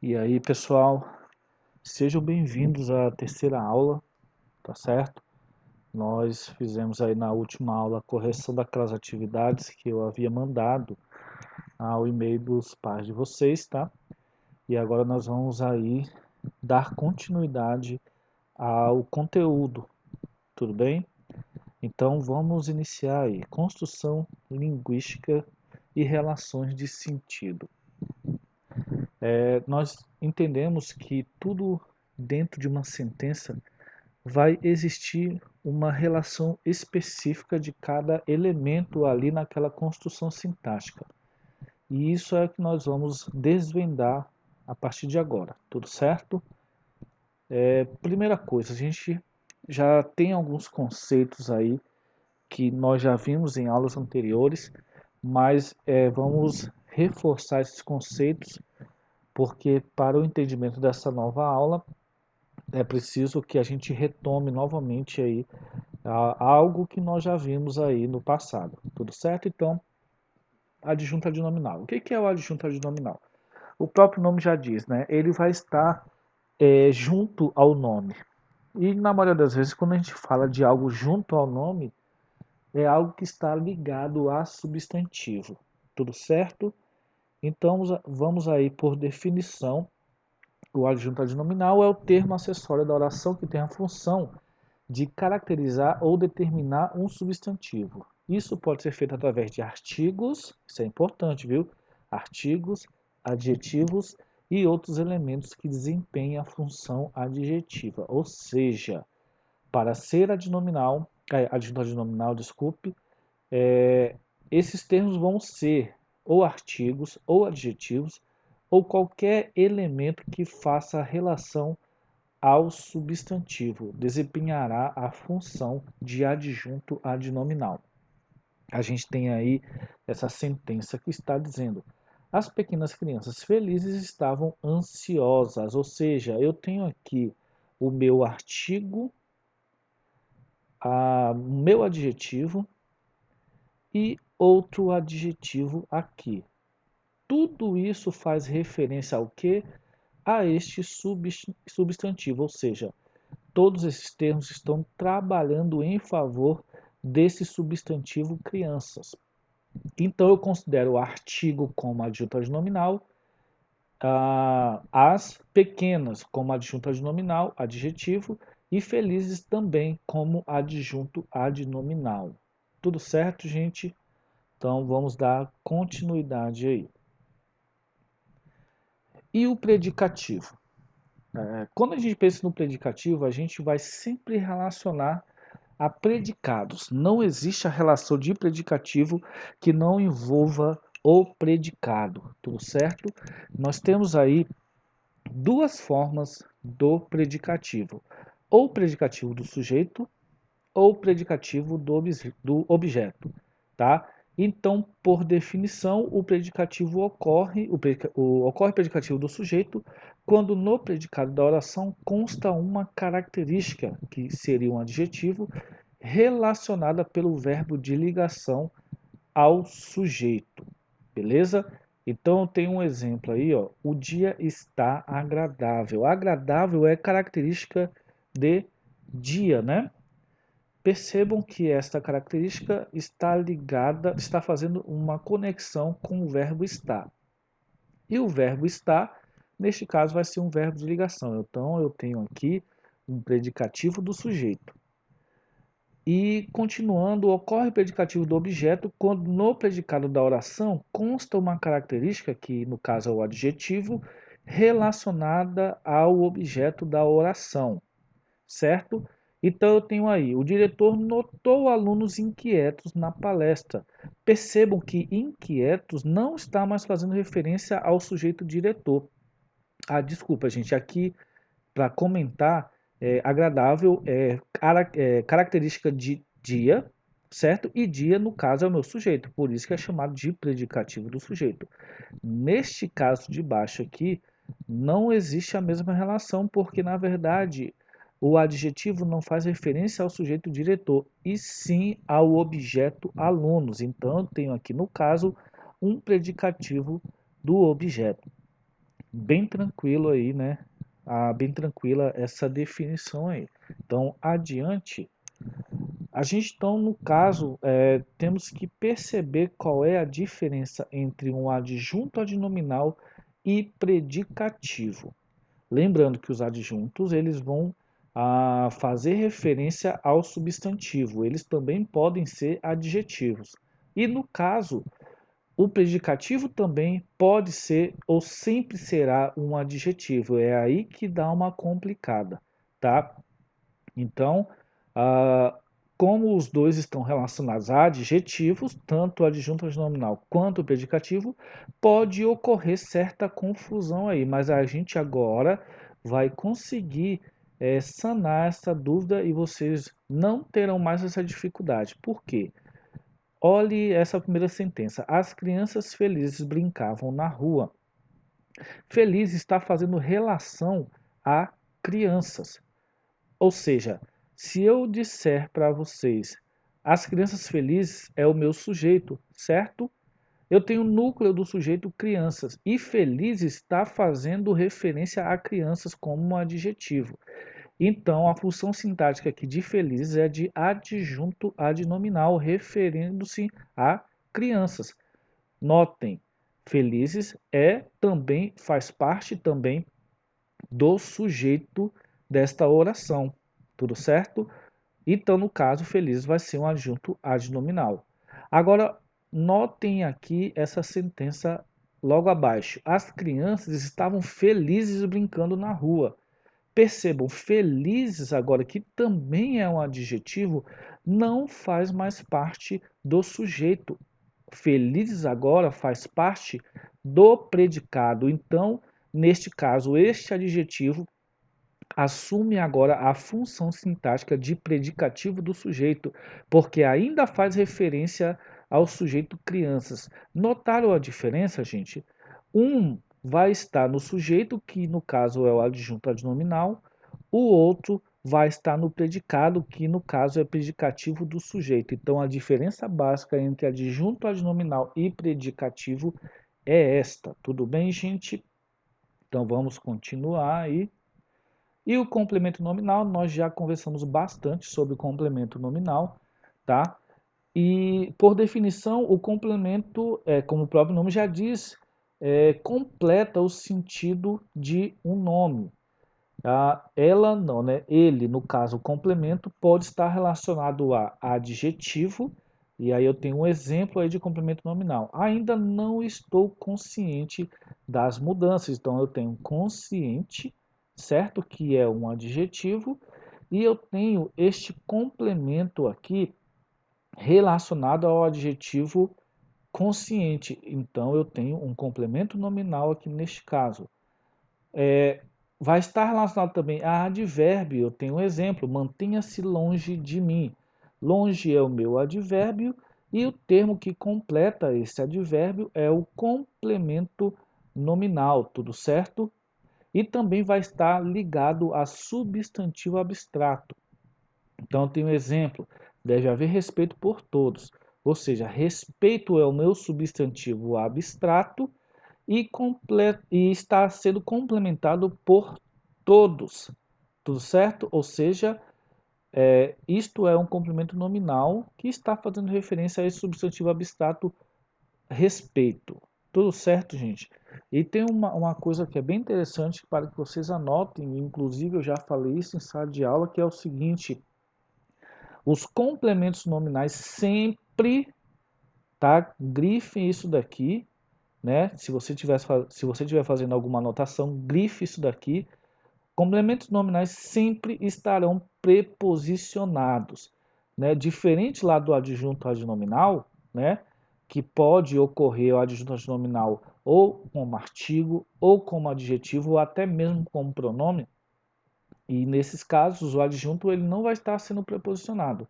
E aí, pessoal, sejam bem-vindos à terceira aula, tá certo? Nós fizemos aí na última aula a correção daquelas atividades que eu havia mandado ao e-mail dos pais de vocês, tá? E agora nós vamos aí dar continuidade ao conteúdo, tudo bem? Então vamos iniciar aí, construção linguística e relações de sentido. Nós entendemos que tudo dentro de uma sentença vai existir uma relação específica de cada elemento ali naquela construção sintática. E isso é o que nós vamos desvendar a partir de agora, tudo certo? Primeira coisa, a gente já tem alguns conceitos aí que nós já vimos em aulas anteriores, mas vamos reforçar esses conceitos porque para o entendimento dessa nova aula é preciso que a gente retome novamente aí algo que nós já vimos aí no passado. Tudo certo? Então, adjunto adnominal. O que é o adjunto adnominal? O próprio nome já diz, né? Ele vai estar junto ao nome. E na maioria das vezes, quando a gente fala de algo junto ao nome, é algo que está ligado a substantivo. Tudo certo? Então, vamos aí por definição. O adjunto adnominal é o termo acessório da oração que tem a função de caracterizar ou determinar um substantivo. Isso pode ser feito através de artigos, isso é importante, viu? Artigos, adjetivos e outros elementos que desempenham a função adjetiva. Ou seja, para ser adjunto adnominal, desculpe, esses termos vão ser ou artigos ou adjetivos ou qualquer elemento que faça relação ao substantivo, desempenhará a função de adjunto adnominal. A gente tem aí essa sentença que está dizendo: as pequenas crianças felizes estavam ansiosas, ou seja, eu tenho aqui o meu artigo, o meu adjetivo e outro adjetivo aqui. Tudo isso faz referência ao que? A este substantivo, ou seja, todos esses termos estão trabalhando em favor desse substantivo crianças. Então eu considero o artigo como adjunto adnominal, as pequenas como adjunto adnominal, adjetivo, e felizes também como adjunto adnominal. Tudo certo, gente? Então vamos dar continuidade aí. E o predicativo? Quando a gente pensa no predicativo, a gente vai sempre relacionar a predicados. Não existe a relação de predicativo que não envolva o predicado, tudo certo? Nós temos aí duas formas do predicativo: ou predicativo do sujeito ou predicativo do objeto, tá? Então, por definição, o predicativo ocorre predicativo do sujeito quando no predicado da oração consta uma característica, que seria um adjetivo, relacionada pelo verbo de ligação ao sujeito, beleza? Então tem um exemplo aí, ó. O dia está agradável. Agradável é característica de dia, né? Percebam que esta característica está fazendo uma conexão com o verbo estar. E o verbo estar, neste caso, vai ser um verbo de ligação. Então eu tenho aqui um predicativo do sujeito. E continuando, ocorre o predicativo do objeto quando no predicado da oração consta uma característica, que no caso é o adjetivo, relacionada ao objeto da oração, certo? Então eu tenho aí: o diretor notou alunos inquietos na palestra. Percebam que inquietos não está mais fazendo referência ao sujeito diretor. Desculpa, gente, aqui para comentar, agradável característica de dia, certo? E dia, no caso, é o meu sujeito, por isso que é chamado de predicativo do sujeito. Neste caso de baixo aqui, não existe a mesma relação, porque na verdade o adjetivo não faz referência ao sujeito diretor, e sim ao objeto alunos. Então eu tenho aqui no caso um predicativo do objeto. bem tranquilo aí, né? Bem tranquila essa definição aí. Então, adiante, a gente então, no caso, temos que perceber qual é a diferença entre um adjunto adnominal e predicativo. Lembrando que os adjuntos eles vão fazer referência ao substantivo, eles também podem ser adjetivos. E no caso, o predicativo também pode ser ou sempre será um adjetivo. É aí que dá uma complicada, tá? Então, ah, como os dois estão relacionados a adjetivos, tanto o adjunto adnominal quanto o predicativo, pode ocorrer certa confusão aí, mas a gente agora vai conseguir sanar essa dúvida e vocês não terão mais essa dificuldade. Por quê? Olhe essa primeira sentença. As crianças felizes brincavam na rua. Feliz está fazendo relação a crianças. Ou seja, se eu disser para vocês, as crianças felizes é o meu sujeito, certo? Eu tenho o núcleo do sujeito crianças e feliz está fazendo referência a crianças como um adjetivo. Então, a função sintática aqui de feliz é de adjunto adnominal, referindo-se a crianças. Notem, felizes faz parte também do sujeito desta oração. Tudo certo? Então, no caso, feliz vai ser um adjunto adnominal. Agora, notem aqui essa sentença logo abaixo. As crianças estavam felizes brincando na rua. Percebam, felizes agora, que também é um adjetivo, não faz mais parte do sujeito. Felizes agora faz parte do predicado. Então, neste caso, este adjetivo assume agora a função sintática de predicativo do sujeito, porque ainda faz referência ao sujeito crianças. Notaram a diferença, gente? Um vai estar no sujeito, que no caso é o adjunto adnominal, o outro vai estar no predicado, que no caso é predicativo do sujeito. Então a diferença básica entre adjunto adnominal e predicativo é esta. Tudo bem, gente? Então vamos continuar aí. E o complemento nominal, nós já conversamos bastante sobre o complemento nominal, tá? E, por definição, o complemento, como o próprio nome já diz, completa o sentido de um nome. Ela não, né? Ele, no caso, o complemento, pode estar relacionado a adjetivo, e aí eu tenho um exemplo aí de complemento nominal. Ainda não estou consciente das mudanças, então eu tenho consciente, certo? Que é um adjetivo, e eu tenho este complemento aqui relacionado ao adjetivo consciente. Então eu tenho um complemento nominal aqui neste caso. Vai estar relacionado também a advérbio. Eu tenho um exemplo: mantenha-se longe de mim. Longe é o meu advérbio e o termo que completa esse advérbio é o complemento nominal, tudo certo? E também vai estar ligado a substantivo abstrato. Então, eu tenho um exemplo: deve haver respeito por todos. Ou seja, respeito é o meu substantivo abstrato e está sendo complementado por todos. Tudo certo? Ou seja, isto é um complemento nominal que está fazendo referência a esse substantivo abstrato respeito. Tudo certo, gente? E tem uma coisa que é bem interessante para que vocês anotem, inclusive eu já falei isso em sala de aula, que é o seguinte: os complementos nominais sempre, tá? Grifem isso daqui, né? Se você estiver fazendo alguma anotação, grife isso daqui. Complementos nominais sempre estarão preposicionados, né? Diferente lá do adjunto adnominal, né? Que pode ocorrer o adjunto adnominal ou como artigo, ou como adjetivo, ou até mesmo como pronome. E nesses casos, o adjunto ele não vai estar sendo preposicionado,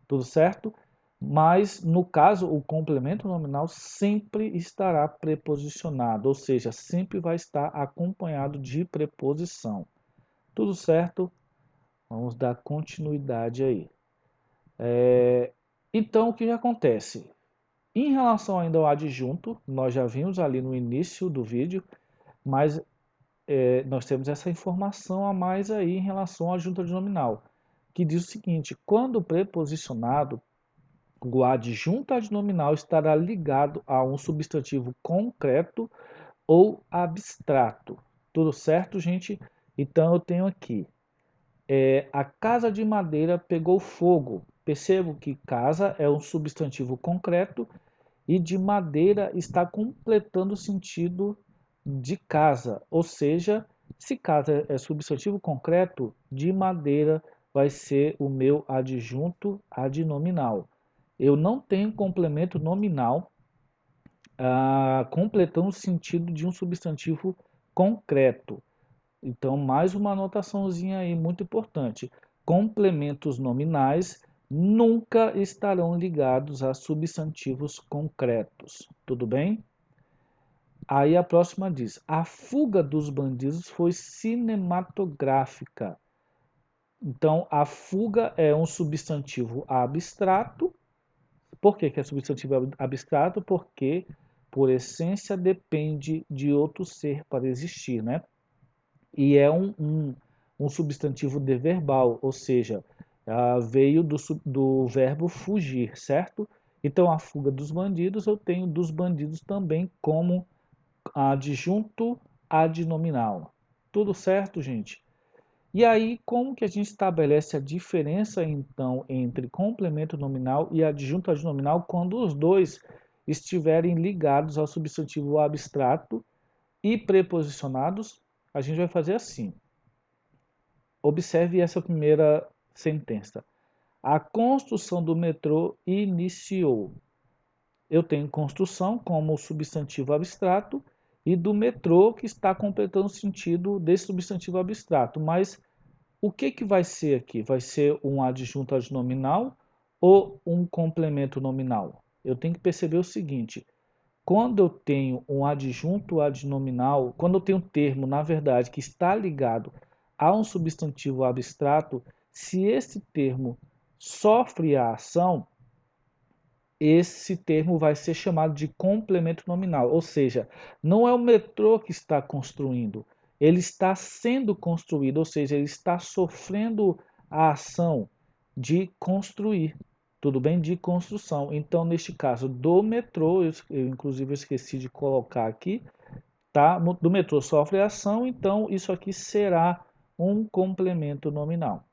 tudo certo? Mas no caso, o complemento nominal sempre estará preposicionado, ou seja, sempre vai estar acompanhado de preposição. Tudo certo? Vamos dar continuidade aí. Então, o que acontece? Em relação ainda ao adjunto, nós já vimos ali no início do vídeo, mas nós temos essa informação a mais aí em relação à junta adnominal, que diz o seguinte: quando preposicionado, o adjunto adnominal estará ligado a um substantivo concreto ou abstrato. Tudo certo, gente? Então eu tenho aqui, a casa de madeira pegou fogo. Percebo que casa é um substantivo concreto e de madeira está completando o sentido de casa, ou seja, se casa é substantivo concreto, de madeira vai ser o meu adjunto adnominal. Eu não tenho complemento nominal completando o sentido de um substantivo concreto. Então, mais uma anotaçãozinha aí muito importante. Complementos nominais nunca estarão ligados a substantivos concretos. Tudo bem? Aí a próxima diz: a fuga dos bandidos foi cinematográfica. Então, a fuga é um substantivo abstrato. Por que é substantivo abstrato? Porque, por essência, depende de outro ser para existir, né? E é um substantivo deverbal, ou seja, veio do verbo fugir, certo? Então, a fuga dos bandidos, eu tenho dos bandidos também como adjunto adnominal. Tudo certo, gente? E aí, como que a gente estabelece a diferença, então, entre complemento nominal e adjunto adnominal quando os dois estiverem ligados ao substantivo abstrato e preposicionados? A gente vai fazer assim. Observe essa primeira sentença. A construção do metrô iniciou. Eu tenho construção como substantivo abstrato e do metrô que está completando o sentido desse substantivo abstrato. Mas o que vai ser aqui? Vai ser um adjunto adnominal ou um complemento nominal? Eu tenho que perceber o seguinte: quando eu tenho um adjunto adnominal, quando eu tenho um termo, na verdade, que está ligado a um substantivo abstrato, se esse termo sofre a ação, esse termo vai ser chamado de complemento nominal, ou seja, não é o metrô que está construindo, ele está sendo construído, ou seja, ele está sofrendo a ação de construir, tudo bem? De construção. Então, neste caso do metrô, eu inclusive esqueci de colocar aqui, tá? Do metrô sofre a ação, então isso aqui será um complemento nominal.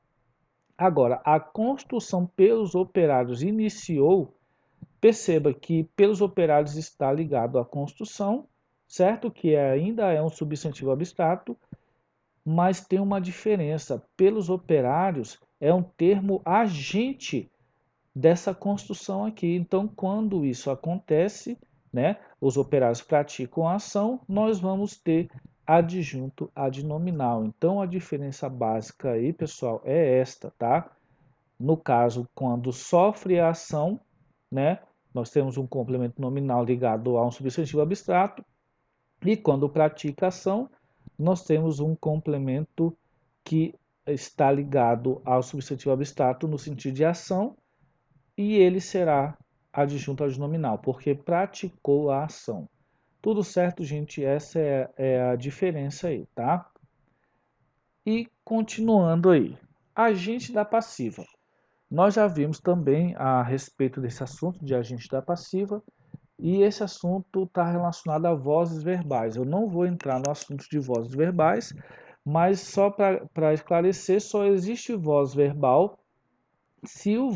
Agora, a construção pelos operários iniciou. Perceba que pelos operários está ligado à construção, certo? Que ainda é um substantivo abstrato, mas tem uma diferença. Pelos operários é um termo agente dessa construção aqui. Então, quando isso acontece, né, os operários praticam a ação, nós vamos ter adjunto adnominal. Então, a diferença básica aí, pessoal, é esta, tá? No caso, quando sofre a ação, né, nós temos um complemento nominal ligado a um substantivo abstrato, e quando pratica a ação, nós temos um complemento que está ligado ao substantivo abstrato no sentido de ação, e ele será adjunto adnominal, porque praticou a ação. Tudo certo, gente? Essa é a diferença aí, tá? E continuando aí, agente da passiva. Nós já vimos também a respeito desse assunto de agente da passiva, e esse assunto está relacionado a vozes verbais. Eu não vou entrar no assunto de vozes verbais, mas só para esclarecer, só existe voz verbal se o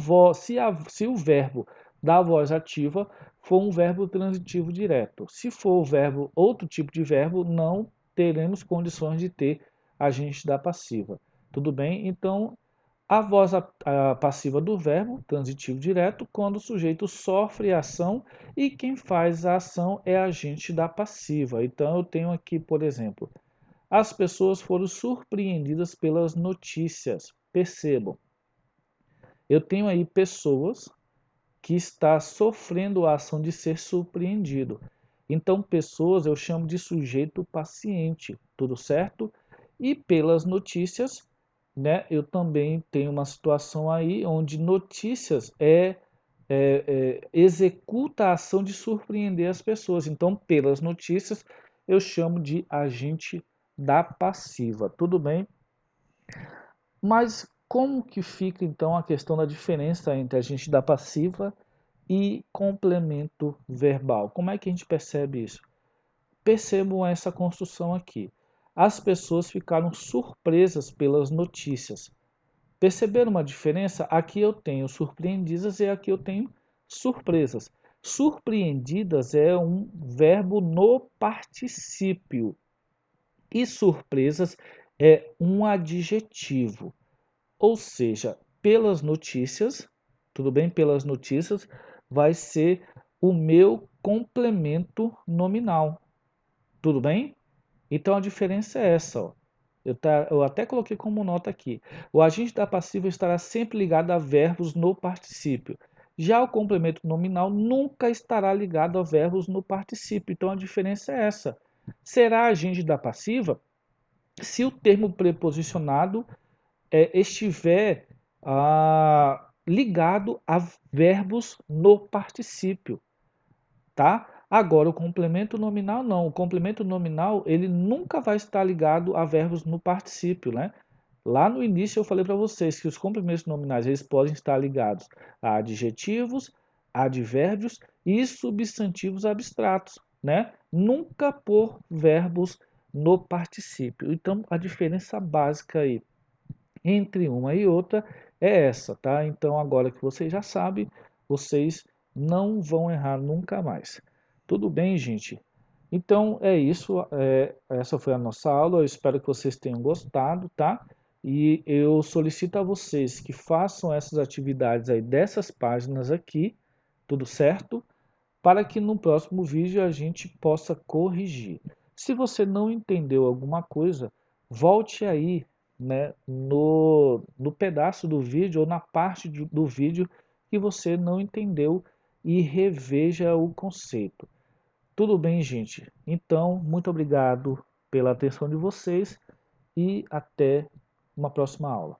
verbo da voz ativa for um verbo transitivo direto. Se for o verbo, outro tipo de verbo, não teremos condições de ter agente da passiva. Tudo bem? Então, a voz passiva do verbo, transitivo direto, quando o sujeito sofre a ação e quem faz a ação é agente da passiva. Então, eu tenho aqui, por exemplo, as pessoas foram surpreendidas pelas notícias. Percebam, eu tenho aí pessoas que está sofrendo a ação de ser surpreendido. Então, pessoas eu chamo de sujeito paciente, tudo certo? E pelas notícias, né, eu também tenho uma situação aí onde notícias executa a ação de surpreender as pessoas. Então, pelas notícias, eu chamo de agente da passiva, tudo bem? Mas como que fica então a questão da diferença entre agente da passiva e complemento verbal? Como é que a gente percebe isso? Percebam essa construção aqui. As pessoas ficaram surpresas pelas notícias. Perceberam uma diferença? Aqui eu tenho surpreendidas e aqui eu tenho surpresas. Surpreendidas é um verbo no particípio e surpresas é um adjetivo. Ou seja, pelas notícias, tudo bem? Pelas notícias vai ser o meu complemento nominal. Tudo bem? Então a diferença é essa, ó. Eu até coloquei como nota aqui. O agente da passiva estará sempre ligado a verbos no particípio. Já o complemento nominal nunca estará ligado a verbos no particípio. Então a diferença é essa. Será agente da passiva se o termo preposicionado estiver ligado a verbos no particípio, tá? Agora, o complemento nominal não. O complemento nominal, ele nunca vai estar ligado a verbos no particípio, né? Lá no início eu falei para vocês que os complementos nominais eles podem estar ligados a adjetivos, advérbios e substantivos abstratos, né? Nunca por verbos no particípio. Então, a diferença básica aí entre uma e outra é essa, tá? Então, agora que vocês já sabem, vocês não vão errar nunca mais. Tudo bem, gente? Então é isso. Essa foi a nossa aula. Eu espero que vocês tenham gostado, tá? E eu solicito a vocês que façam essas atividades aí dessas páginas aqui, tudo certo? Para que no próximo vídeo a gente possa corrigir. Se você não entendeu alguma coisa, volte aí, né, no pedaço do vídeo ou na parte do vídeo que você não entendeu e reveja o conceito. Tudo bem, gente? Então, muito obrigado pela atenção de vocês e até uma próxima aula.